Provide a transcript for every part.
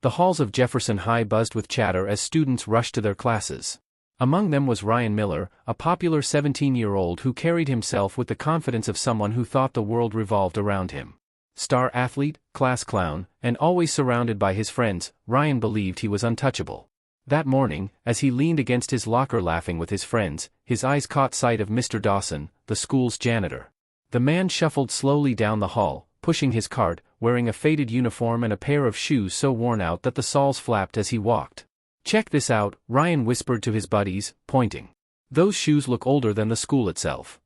The halls of Jefferson High buzzed with chatter as students rushed to their classes. Among them was Ryan Miller, a popular 17-year-old who carried himself with the confidence of someone who thought the world revolved around him. Star athlete, class clown, and always surrounded by his friends, Ryan believed he was untouchable. That morning, as he leaned against his locker laughing with his friends, his eyes caught sight of Mr. Dawson, the school's janitor. The man shuffled slowly down the hall, pushing his cart, wearing a faded uniform and a pair of shoes so worn out that the soles flapped as he walked. "Check this out," Ryan whispered to his buddies, pointing. "Those shoes look older than the school itself."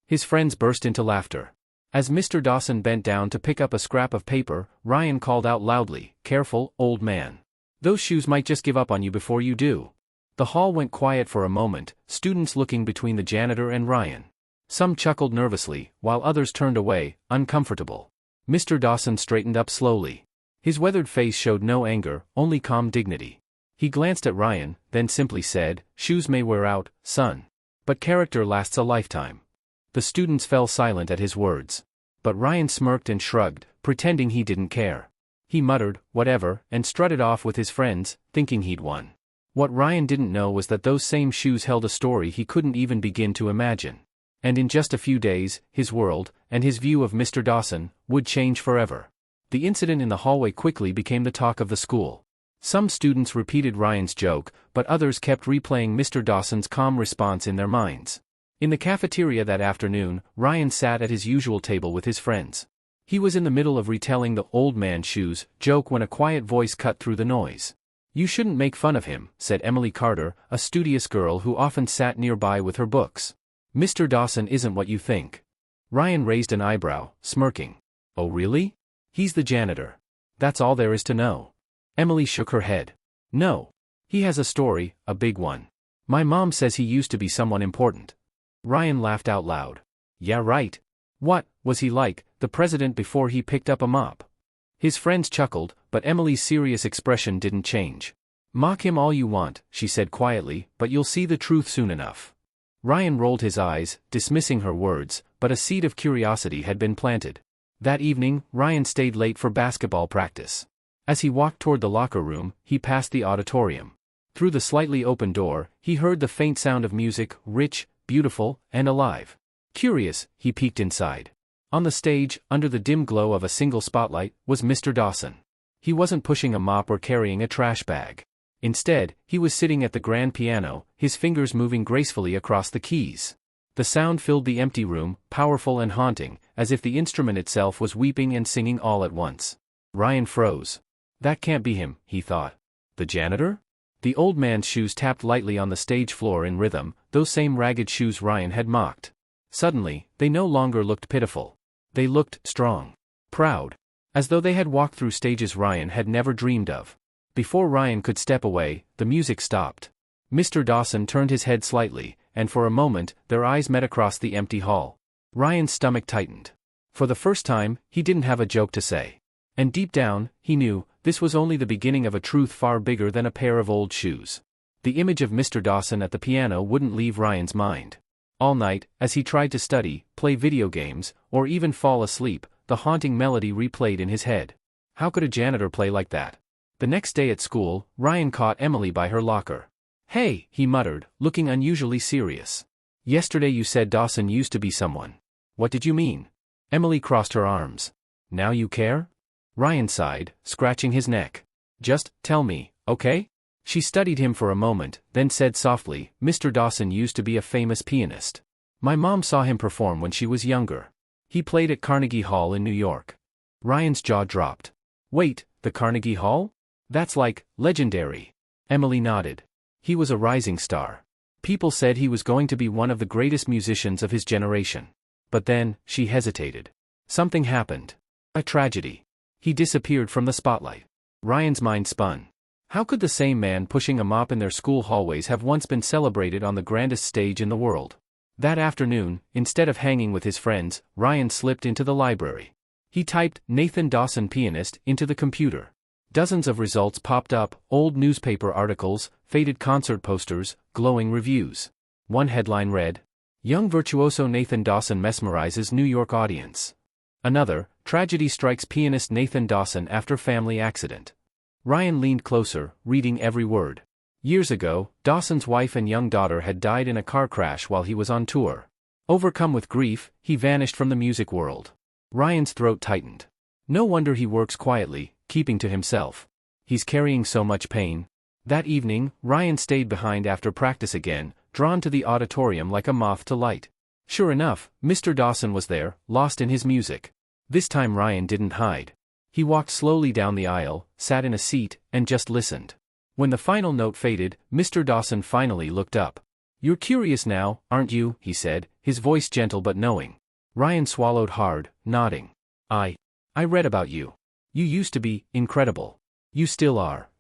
His friends burst into laughter. As Mr. Dawson bent down to pick up a scrap of paper, Ryan called out loudly, "Careful, old man. Those shoes might just give up on you before you do." The hall went quiet for a moment, students looking between the janitor and Ryan. Some chuckled nervously, while others turned away, uncomfortable. Mr. Dawson straightened up slowly. His weathered face showed no anger, only calm dignity. He glanced at Ryan, then simply said, "Shoes may wear out, son. But character lasts a lifetime." The students fell silent at his words. But Ryan smirked and shrugged, pretending he didn't care. He muttered, "Whatever," and strutted off with his friends, thinking he'd won. What Ryan didn't know was that those same shoes held a story he couldn't even begin to imagine. And in just a few days, his world, and his view of Mr. Dawson, would change forever. The incident in the hallway quickly became the talk of the school. Some students repeated Ryan's joke, but others kept replaying Mr. Dawson's calm response in their minds. In the cafeteria that afternoon, Ryan sat at his usual table with his friends. He was in the middle of retelling the "old man shoes" joke when a quiet voice cut through the noise. "You shouldn't make fun of him," said Emily Carter, a studious girl who often sat nearby with her books. "Mr. Dawson isn't what you think." Ryan raised an eyebrow, smirking. "Oh really? He's the janitor. That's all there is to know." Emily shook her head. "No. He has a story, a big one. My mom says he used to be someone important." Ryan laughed out loud. "Yeah right. What was he like, the president before he picked up a mop?" His friends chuckled, but Emily's serious expression didn't change. "Mock him all you want," she said quietly, "but you'll see the truth soon enough." Ryan rolled his eyes, dismissing her words, but a seed of curiosity had been planted. That evening, Ryan stayed late for basketball practice. As he walked toward the locker room, he passed the auditorium. Through the slightly open door, he heard the faint sound of music, rich, beautiful, and alive. Curious, he peeked inside. On the stage, under the dim glow of a single spotlight, was Mr. Dawson. He wasn't pushing a mop or carrying a trash bag. Instead, he was sitting at the grand piano, his fingers moving gracefully across the keys. The sound filled the empty room, powerful and haunting, as if the instrument itself was weeping and singing all at once. Ryan froze. That can't be him, he thought. The janitor? The old man's shoes tapped lightly on the stage floor in rhythm, those same ragged shoes Ryan had mocked. Suddenly, they no longer looked pitiful. They looked strong. Proud. As though they had walked through stages Ryan had never dreamed of. Before Ryan could step away, the music stopped. Mr. Dawson turned his head slightly, and for a moment, their eyes met across the empty hall. Ryan's stomach tightened. For the first time, he didn't have a joke to say. And deep down, he knew, this was only the beginning of a truth far bigger than a pair of old shoes. The image of Mr. Dawson at the piano wouldn't leave Ryan's mind. All night, as he tried to study, play video games, or even fall asleep, the haunting melody replayed in his head. How could a janitor play like that? The next day at school, Ryan caught Emily by her locker. "Hey," he muttered, looking unusually serious. "Yesterday you said Dawson used to be someone. What did you mean?" Emily crossed her arms. "Now you care?" Ryan sighed, scratching his neck. "Just tell me, okay?" She studied him for a moment, then said softly, "Mr. Dawson used to be a famous pianist. My mom saw him perform when she was younger. He played at Carnegie Hall in New York." Ryan's jaw dropped. "Wait, the Carnegie Hall? That's like, legendary." Emily nodded. "He was a rising star. People said he was going to be one of the greatest musicians of his generation. But then," she hesitated. "Something happened. A tragedy. He disappeared from the spotlight." Ryan's mind spun. How could the same man pushing a mop in their school hallways have once been celebrated on the grandest stage in the world? That afternoon, instead of hanging with his friends, Ryan slipped into the library. He typed, "Nathan Dawson pianist," into the computer. Dozens of results popped up, old newspaper articles, faded concert posters, glowing reviews. One headline read, "Young virtuoso Nathan Dawson mesmerizes New York audience." Another, "Tragedy strikes pianist Nathan Dawson after family accident." Ryan leaned closer, reading every word. Years ago, Dawson's wife and young daughter had died in a car crash while he was on tour. Overcome with grief, he vanished from the music world. Ryan's throat tightened. No wonder he works quietly, keeping to himself. He's carrying so much pain. That evening, Ryan stayed behind after practice again, drawn to the auditorium like a moth to light. Sure enough, Mr. Dawson was there, lost in his music. This time Ryan didn't hide. He walked slowly down the aisle, sat in a seat, and just listened. When the final note faded, Mr. Dawson finally looked up. "You're curious now, aren't you?" he said, his voice gentle but knowing. Ryan swallowed hard, nodding. I read about you. You used to be incredible. You still are."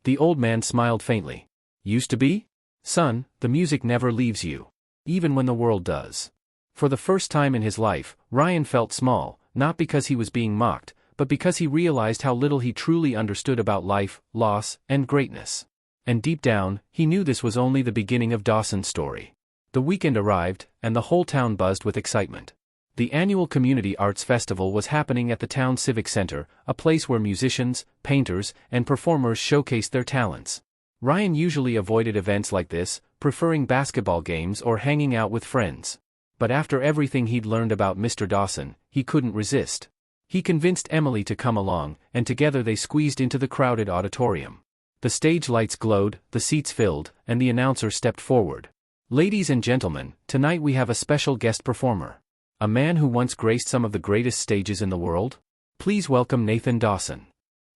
The old man smiled faintly. "Used to be? Son, the music never leaves you. Even when the world does." For the first time in his life, Ryan felt small, not because he was being mocked, but because he realized how little he truly understood about life, loss, and greatness. And deep down, he knew this was only the beginning of Dawson's story. The weekend arrived, and the whole town buzzed with excitement. The annual Community Arts Festival was happening at the town civic center, a place where musicians, painters, and performers showcased their talents. Ryan usually avoided events like this, preferring basketball games or hanging out with friends. But after everything he'd learned about Mr. Dawson, he couldn't resist. He convinced Emily to come along, and together they squeezed into the crowded auditorium. The stage lights glowed, the seats filled, and the announcer stepped forward. "Ladies and gentlemen, tonight we have a special guest performer. A man who once graced some of the greatest stages in the world. Please welcome Nathan Dawson."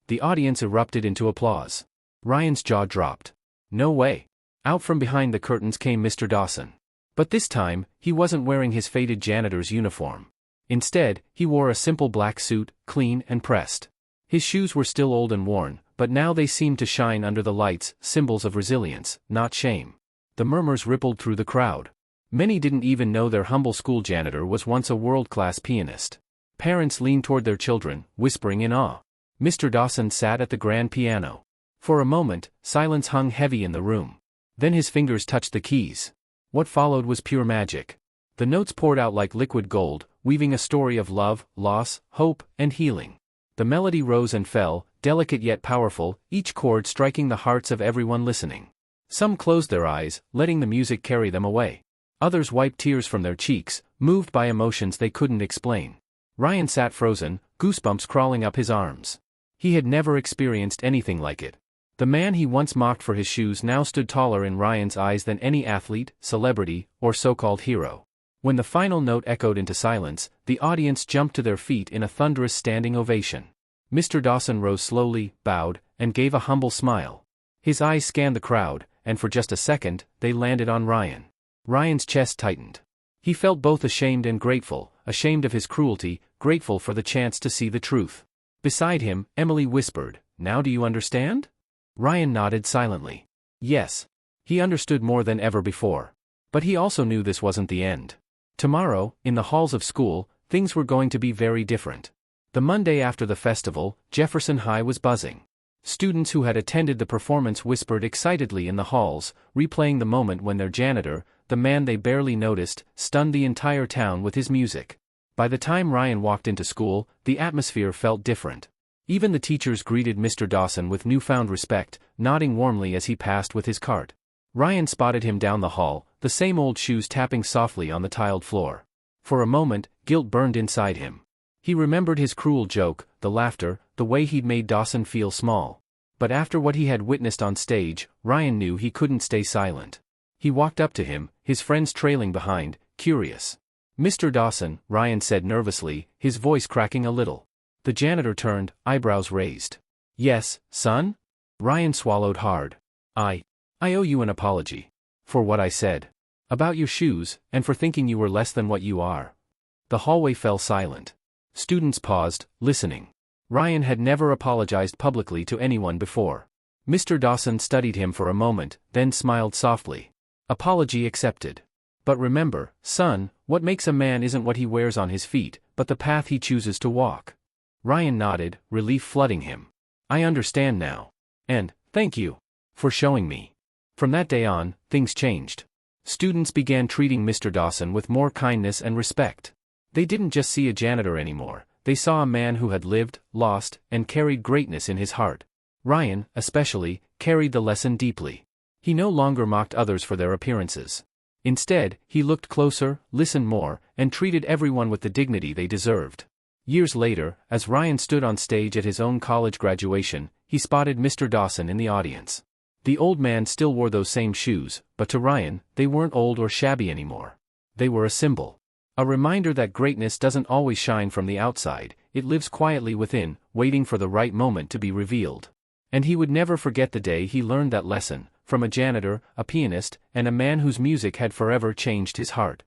The audience erupted into applause. Ryan's jaw dropped. No way. Out from behind the curtains came Mr. Dawson. But this time, he wasn't wearing his faded janitor's uniform. Instead, he wore a simple black suit, clean and pressed. His shoes were still old and worn, but now they seemed to shine under the lights, symbols of resilience, not shame. The murmurs rippled through the crowd. Many didn't even know their humble school janitor was once a world-class pianist. Parents leaned toward their children, whispering in awe. Mr. Dawson sat at the grand piano. For a moment, silence hung heavy in the room. Then his fingers touched the keys. What followed was pure magic. The notes poured out like liquid gold, weaving a story of love, loss, hope, and healing. The melody rose and fell, delicate yet powerful, each chord striking the hearts of everyone listening. Some closed their eyes, letting the music carry them away. Others wiped tears from their cheeks, moved by emotions they couldn't explain. Ryan sat frozen, goosebumps crawling up his arms. He had never experienced anything like it. The man he once mocked for his shoes now stood taller in Ryan's eyes than any athlete, celebrity, or so-called hero. When the final note echoed into silence, the audience jumped to their feet in a thunderous standing ovation. Mr. Dawson rose slowly, bowed, and gave a humble smile. His eyes scanned the crowd, and for just a second, they landed on Ryan. Ryan's chest tightened. He felt both ashamed and grateful, ashamed of his cruelty, grateful for the chance to see the truth. Beside him, Emily whispered, "Now do you understand?" Ryan nodded silently. Yes. He understood more than ever before. But he also knew this wasn't the end. Tomorrow, in the halls of school, things were going to be very different. The Monday after the festival, Jefferson High was buzzing. Students who had attended the performance whispered excitedly in the halls, replaying the moment when their janitor, the man they barely noticed, stunned the entire town with his music. By the time Ryan walked into school, the atmosphere felt different. Even the teachers greeted Mr. Dawson with newfound respect, nodding warmly as he passed with his cart. Ryan spotted him down the hall, the same old shoes tapping softly on the tiled floor. For a moment, guilt burned inside him. He remembered his cruel joke, the laughter, the way he'd made Dawson feel small. But after what he had witnessed on stage, Ryan knew he couldn't stay silent. He walked up to him, his friends trailing behind, curious. "Mr. Dawson," Ryan said nervously, his voice cracking a little. The janitor turned, eyebrows raised. "Yes, son?" Ryan swallowed hard. I owe you an apology. For what I said. About your shoes, and for thinking you were less than what you are." The hallway fell silent. Students paused, listening. Ryan had never apologized publicly to anyone before. Mr. Dawson studied him for a moment, then smiled softly. "Apology accepted. But remember, son, what makes a man isn't what he wears on his feet, but the path he chooses to walk." Ryan nodded, relief flooding him. "I understand now. And, thank you. For showing me." From that day on, things changed. Students began treating Mr. Dawson with more kindness and respect. They didn't just see a janitor anymore, they saw a man who had lived, lost, and carried greatness in his heart. Ryan, especially, carried the lesson deeply. He no longer mocked others for their appearances. Instead, he looked closer, listened more, and treated everyone with the dignity they deserved. Years later, as Ryan stood on stage at his own college graduation, he spotted Mr. Dawson in the audience. The old man still wore those same shoes, but to Ryan, they weren't old or shabby anymore. They were a symbol. A reminder that greatness doesn't always shine from the outside, it lives quietly within, waiting for the right moment to be revealed. And he would never forget the day he learned that lesson, from a janitor, a pianist, and a man whose music had forever changed his heart.